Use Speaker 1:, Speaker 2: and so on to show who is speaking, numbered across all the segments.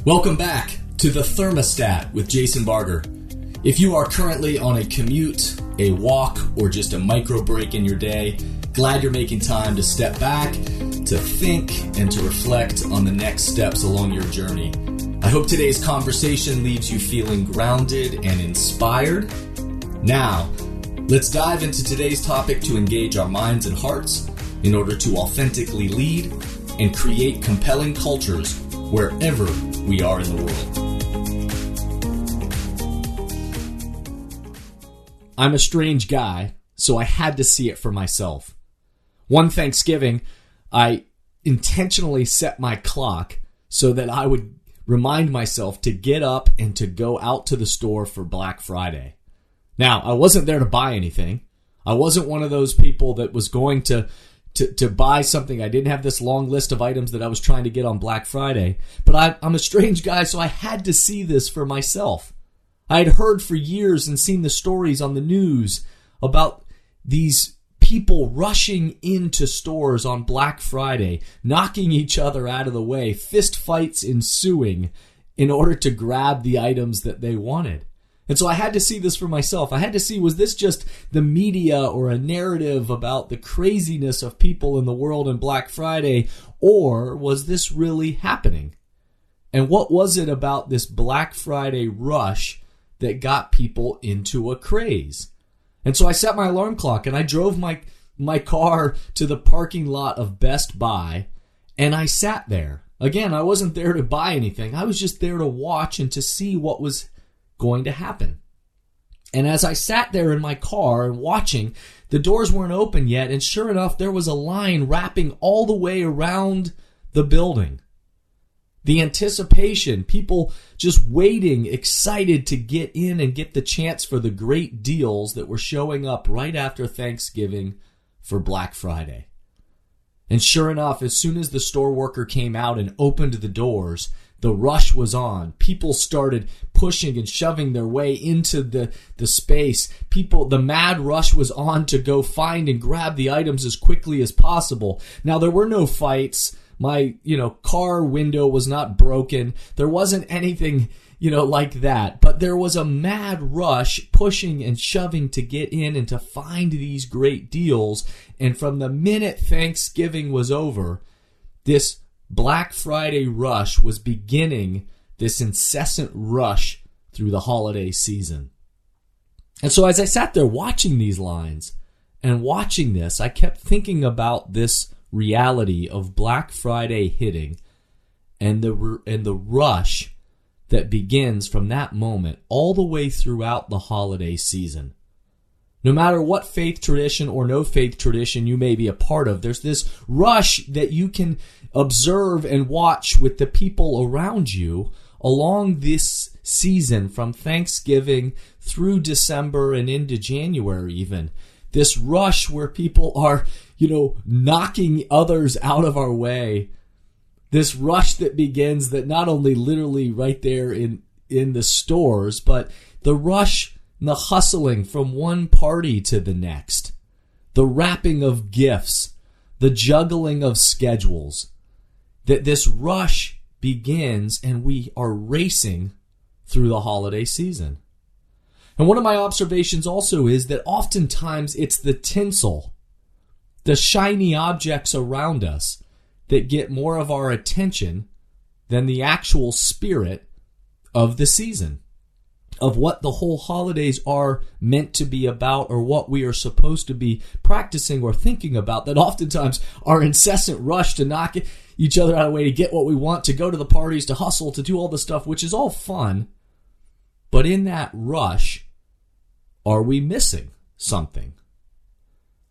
Speaker 1: Welcome back to The Thermostat with Jason Barger. If you are currently on a commute, a walk, or just a micro break in your day, glad you're making time to step back, to think, and to reflect on the next steps along your journey. I hope today's conversation leaves you feeling grounded and inspired. Now, let's dive into today's topic to engage our minds and hearts in order to authentically lead and create compelling cultures wherever we are in the world. I'm a strange guy, so I had to see it for myself. One Thanksgiving, I intentionally set my clock so that I would remind myself to get up and to go out to the store for Black Friday. Now, I wasn't there to buy anything. I wasn't one of those people that was going to buy something. I didn't have this long list of items that I was trying to get on Black Friday. But I'm a strange guy, so I had to see this for myself. I had heard for years and seen the stories on the news about these people rushing into stores on Black Friday, knocking each other out of the way, fist fights ensuing in order to grab the items that they wanted. And so I had to see this for myself. I had to see, was this just the media or a narrative about the craziness of people in the world on Black Friday, or was this really happening? And what was it about this Black Friday rush that got people into a craze? And so I set my alarm clock and I drove my car to the parking lot of Best Buy and I sat there. Again, I wasn't there to buy anything. I was just there to watch and to see what was going to happen. And as I sat there in my car and watching, the doors weren't open yet, and sure enough, there was a line wrapping all the way around the building. The anticipation, people just waiting, excited to get in and get the chance for the great deals that were showing up right after Thanksgiving for Black Friday. And sure enough, as soon as the store worker came out and opened the doors, the rush was on. People started pushing and shoving their way into the space. The mad rush was on to go find and grab the items as quickly as possible. Now, there were no fights. My, car window was not broken. There wasn't anything, like that. But there was a mad rush pushing and shoving to get in and to find these great deals. And from the minute Thanksgiving was over, this Black Friday rush was beginning, this incessant rush through the holiday season. And so as I sat there watching these lines and watching this, I kept thinking about this reality of Black Friday hitting and the rush that begins from that moment all the way throughout the holiday season. No matter what faith tradition or no faith tradition you may be a part of, there's this rush that you can observe and watch with the people around you along this season from Thanksgiving through December and into January even. This rush where people are, knocking others out of our way. This rush that begins that not only literally right there in the stores, but the rush and the hustling from one party to the next, the wrapping of gifts, the juggling of schedules, that this rush begins and we are racing through the holiday season. And one of my observations also is that oftentimes it's the tinsel, the shiny objects around us that get more of our attention than the actual spirit of the season, of what the whole holidays are meant to be about or what we are supposed to be practicing or thinking about, that oftentimes our incessant rush to knock each other out of the way, to get what we want, to go to the parties, to hustle, to do all the stuff, which is all fun. But in that rush, are we missing something?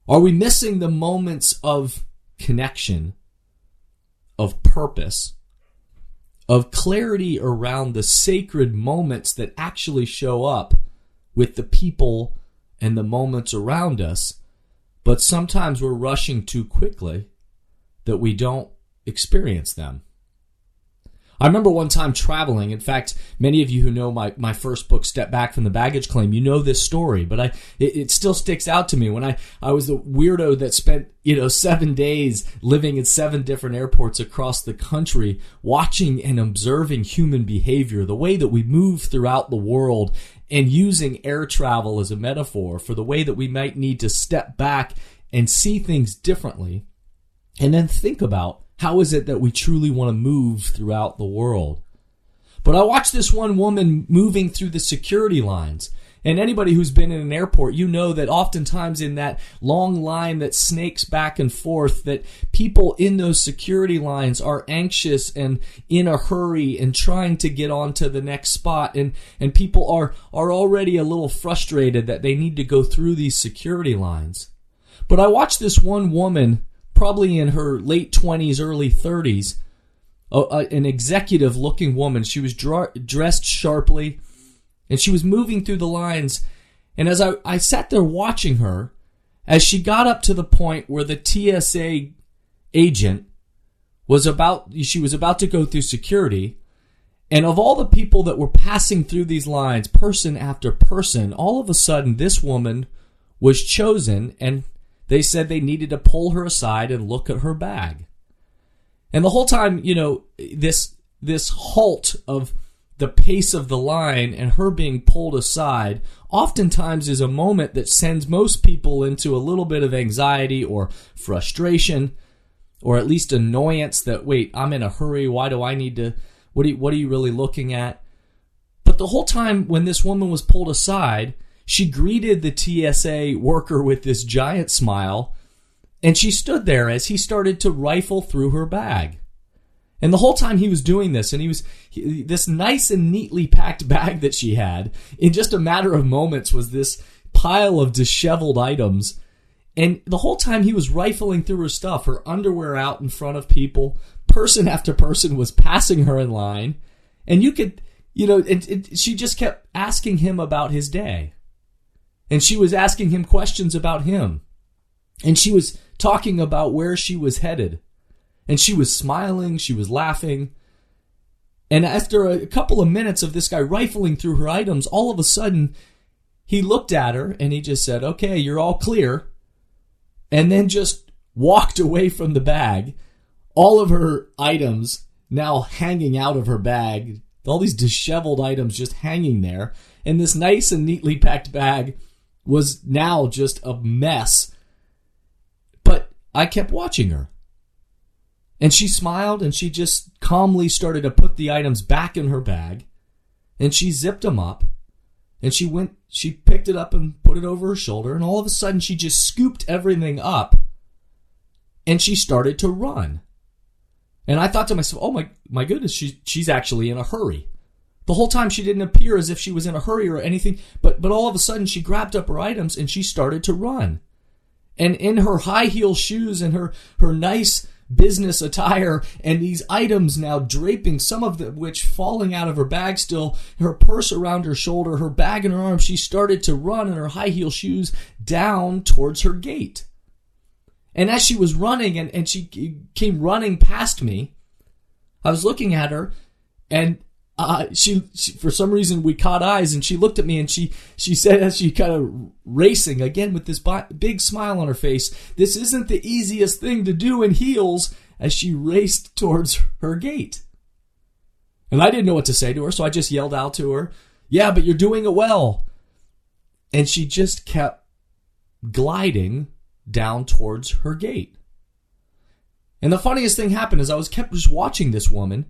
Speaker 1: Are we missing the moments of connection, of purpose, of clarity around the sacred moments that actually show up with the people and the moments around us, but sometimes we're rushing too quickly that we don't experience them? I remember one time traveling. In fact, many of you who know my first book, Step Back from the Baggage Claim, you know this story, but it still sticks out to me. When I was the weirdo that spent 7 days living in 7 different airports across the country, watching and observing human behavior, the way that we move throughout the world, and using air travel as a metaphor for the way that we might need to step back and see things differently, and then think about how is it that we truly want to move throughout the world. But I watched this one woman moving through the security lines. And anybody who's been in an airport, you know that oftentimes in that long line that snakes back and forth, that people in those security lines are anxious and in a hurry and trying to get on to the next spot. And people are already a little frustrated that they need to go through these security lines. But I watched this one woman, probably in her late 20s, early 30s, an executive-looking woman. She was dressed sharply, and she was moving through the lines. And as I sat there watching her, as she got up to the point where the TSA agent was about to go through security, and of all the people that were passing through these lines, person after person, all of a sudden this woman was chosen, and they said they needed to pull her aside and look at her bag. And the whole time, this halt of the pace of the line and her being pulled aside oftentimes is a moment that sends most people into a little bit of anxiety or frustration, or at least annoyance that, wait, I'm in a hurry. Why do I need to, what are you really looking at? But the whole time when this woman was pulled aside, she greeted the TSA worker with this giant smile, and she stood there as he started to rifle through her bag. And the whole time he was doing this, and this nice and neatly packed bag that she had, in just a matter of moments was this pile of disheveled items. And the whole time he was rifling through her stuff, her underwear out in front of people, person after person was passing her in line, and you could, she just kept asking him about his day. And she was asking him questions about him. And she was talking about where she was headed. And she was smiling, she was laughing. And after a couple of minutes of this guy rifling through her items, all of a sudden, he looked at her and he just said, "Okay, you're all clear." And then just walked away from the bag. All of her items now hanging out of her bag. All these disheveled items just hanging there. And this nice and neatly packed bag was now just a mess. But I kept watching her. And she smiled, and she just calmly started to put the items back in her bag. And she zipped them up. And she picked it up and put it over her shoulder. And all of a sudden, she just scooped everything up. And she started to run. And I thought to myself, oh my goodness, she's actually in a hurry. The whole time she didn't appear as if she was in a hurry or anything, but all of a sudden she grabbed up her items and she started to run. And in her high heel shoes and her nice business attire and these items now draping, some of which falling out of her bag still, her purse around her shoulder, her bag in her arm, she started to run in her high heel shoes down towards her gate. And as she was running and she came running past me, I was looking at her, and she for some reason we caught eyes, and she looked at me and she said, as she kind of racing again with this big smile on her face, "This isn't the easiest thing to do in heels," as she raced towards her gate. And I didn't know what to say to her, so I just yelled out to her, "Yeah, but you're doing it well." And she just kept gliding down towards her gate. And the funniest thing happened as I was kept just watching this woman,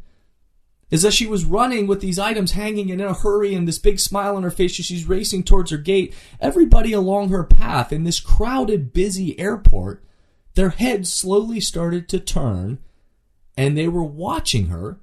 Speaker 1: is that she was running with these items hanging and in a hurry and this big smile on her face as she's racing towards her gate. Everybody along her path in this crowded, busy airport, their heads slowly started to turn, and they were watching her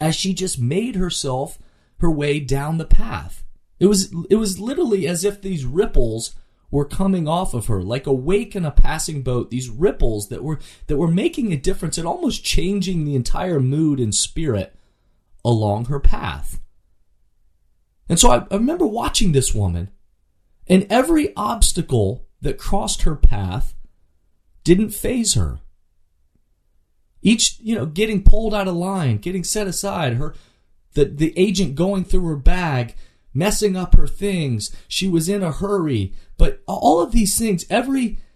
Speaker 1: as she just made her way down the path. It was literally as if these ripples were coming off of her like a wake in a passing boat. These ripples that were making a difference and almost changing the entire mood and spirit along her path. And so I remember watching this woman, and every obstacle that crossed her path didn't faze her. Each, getting pulled out of line, getting set aside, the agent going through her bag, messing up her things. She was in a hurry. But all of these things,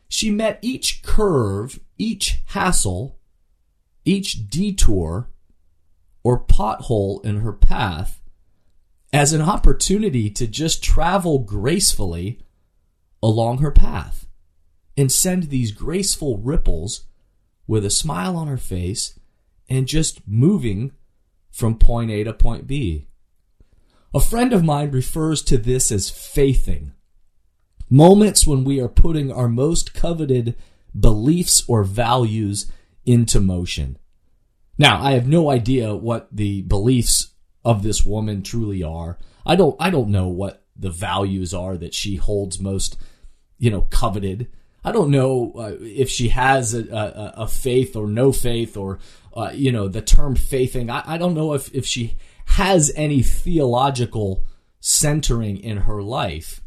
Speaker 1: she met each curve, each hassle, each detour or pothole in her path as an opportunity to just travel gracefully along her path and send these graceful ripples with a smile on her face and just moving from point A to point B. A friend of mine refers to this as faithing. Moments when we are putting our most coveted beliefs or values into motion. Now, I have no idea what the beliefs of this woman truly are. I don't know what the values are that she holds most, coveted. I don't know if she has a faith or no faith or, the term faithing. I don't know if she has any theological centering in her life.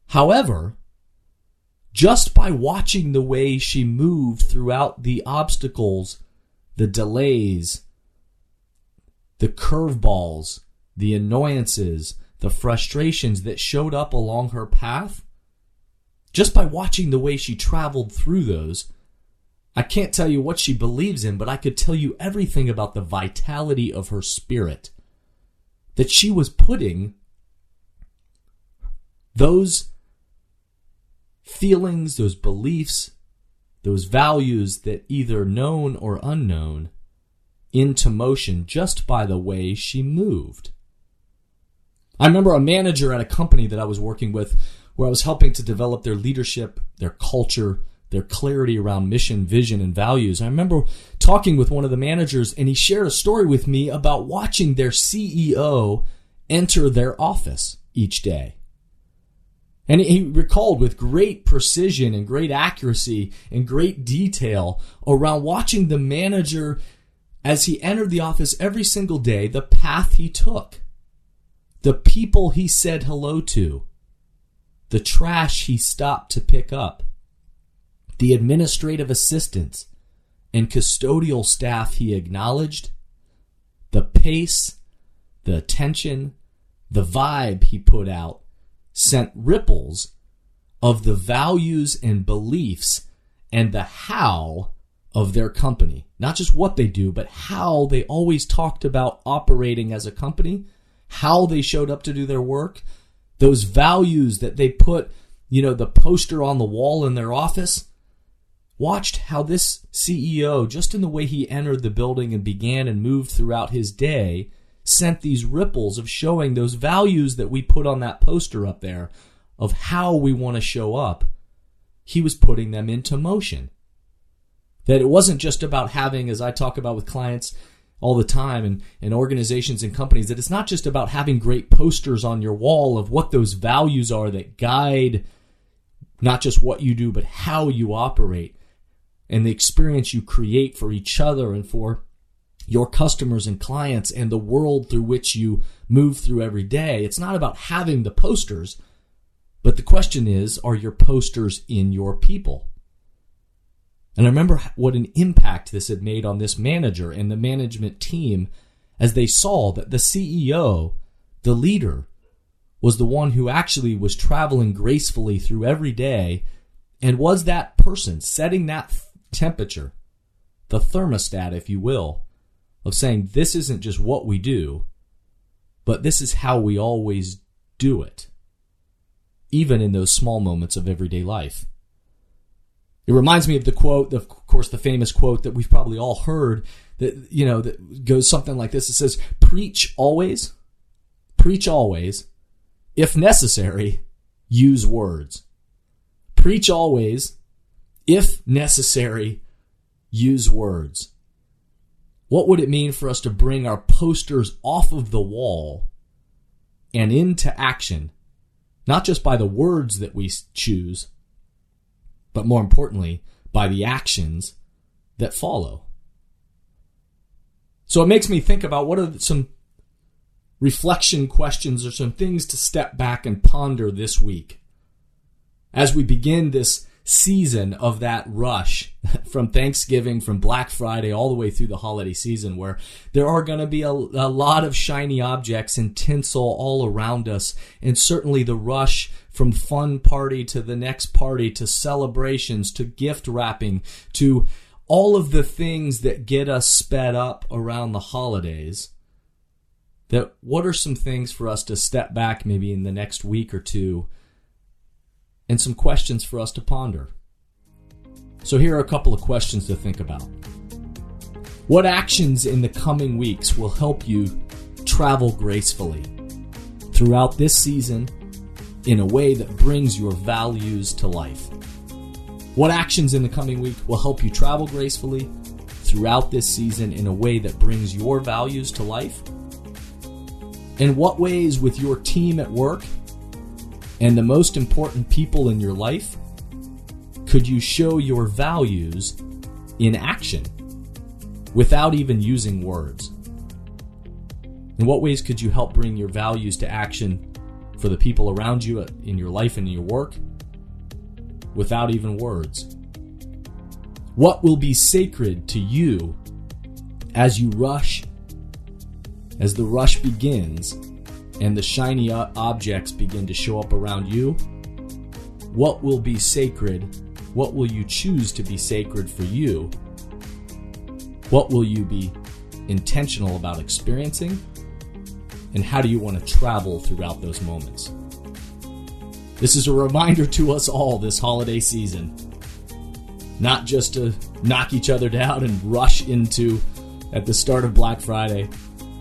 Speaker 1: However, just by watching the way she moved throughout the obstacles, the delays, the curveballs, the annoyances, the frustrations that showed up along her path, just by watching the way she traveled through those, I can't tell you what she believes in, but I could tell you everything about the vitality of her spirit. That she was putting those feelings, those beliefs, those values that either known or unknown into motion just by the way she moved. I remember a manager at a company that I was working with where I was helping to develop their leadership, their culture, their clarity around mission, vision, and values. I remember talking with one of the managers, and he shared a story with me about watching their CEO enter their office each day. And he recalled with great precision and great accuracy and great detail around watching the manager as he entered the office every single day, the path he took, the people he said hello to, the trash he stopped to pick up, the administrative assistants and custodial staff he acknowledged, the pace, the attention, the vibe he put out sent ripples of the values and beliefs and the how of their company. Not just what they do, but how they always talked about operating as a company, how they showed up to do their work, those values that they put, the poster on the wall in their office. Watched how this CEO, just in the way he entered the building and began and moved throughout his day, sent these ripples of showing those values that we put on that poster up there of how we want to show up. He was putting them into motion. That it wasn't just about having, as I talk about with clients all the time and organizations and companies, that it's not just about having great posters on your wall of what those values are that guide not just what you do, but how you operate and the experience you create for each other and for your customers and clients and the world through which you move through every day. It's not about having the posters, but the question is, are your posters in your people? And I remember what an impact this had made on this manager and the management team as they saw that the CEO, the leader, was the one who actually was traveling gracefully through every day and was that person setting that temperature, the thermostat, if you will, of saying this isn't just what we do, but this is how we always do it, even in those small moments of everyday life. It reminds me of the quote, of course, the famous quote that we've probably all heard that, that goes something like this. It says, preach always, if necessary, use words. Preach always, if necessary, use words. What would it mean for us to bring our posters off of the wall and into action, not just by the words that we choose, but more importantly, by the actions that follow? So it makes me think about what are some reflection questions or some things to step back and ponder this week as we begin this season of that rush from Thanksgiving, from Black Friday, all the way through the holiday season, where there are going to be a lot of shiny objects and tinsel all around us. And certainly the rush from fun party to the next party to celebrations to gift wrapping to all of the things that get us sped up around the holidays. That what are some things for us to step back maybe in the next week or two, and some questions for us to ponder. So here are a couple of questions to think about. What actions in the coming weeks will help you travel gracefully throughout this season in a way that brings your values to life? What actions in the coming week will help you travel gracefully throughout this season in a way that brings your values to life? In what ways with your team at work and the most important people in your life could you show your values in action without even using words? In what ways could you help bring your values to action for the people around you in your life and in your work without even words? What will be sacred to you as you rush, as the rush begins and the shiny objects begin to show up around you? What will be sacred? What will you choose to be sacred for you? What will you be intentional about experiencing? And how do you want to travel throughout those moments? This is a reminder to us all this holiday season, not just to knock each other down and rush into at the start of Black Friday,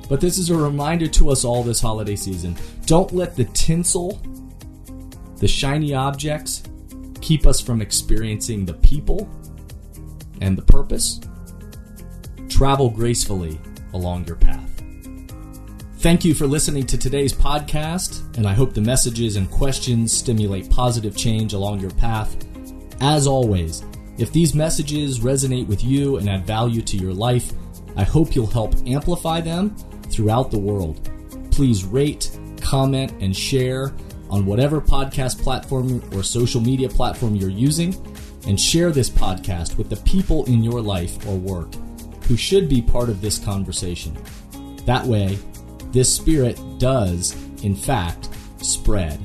Speaker 1: but this is a reminder to us all this holiday season. Don't let the tinsel, the shiny objects, keep us from experiencing the people and the purpose. Travel gracefully along your path. Thank you for listening to today's podcast, and I hope the messages and questions stimulate positive change along your path. As always, if these messages resonate with you and add value to your life, I hope you'll help amplify them throughout the world. Please rate, comment, and share on whatever podcast platform or social media platform you're using, and share this podcast with the people in your life or work who should be part of this conversation. That way, this spirit does, in fact, spread.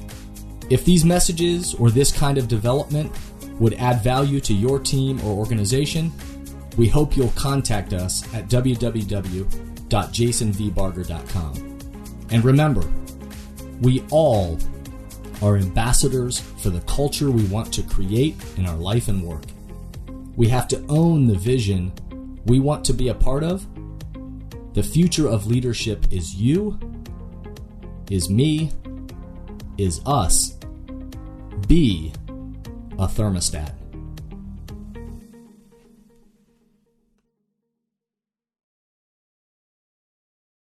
Speaker 1: If these messages or this kind of development would add value to your team or organization, we hope you'll contact us at www.jasonvbarger.com. And remember, we all are ambassadors for the culture we want to create in our life and work. We have to own the vision we want to be a part of. The future of leadership is you, is me, is us. Be a thermostat.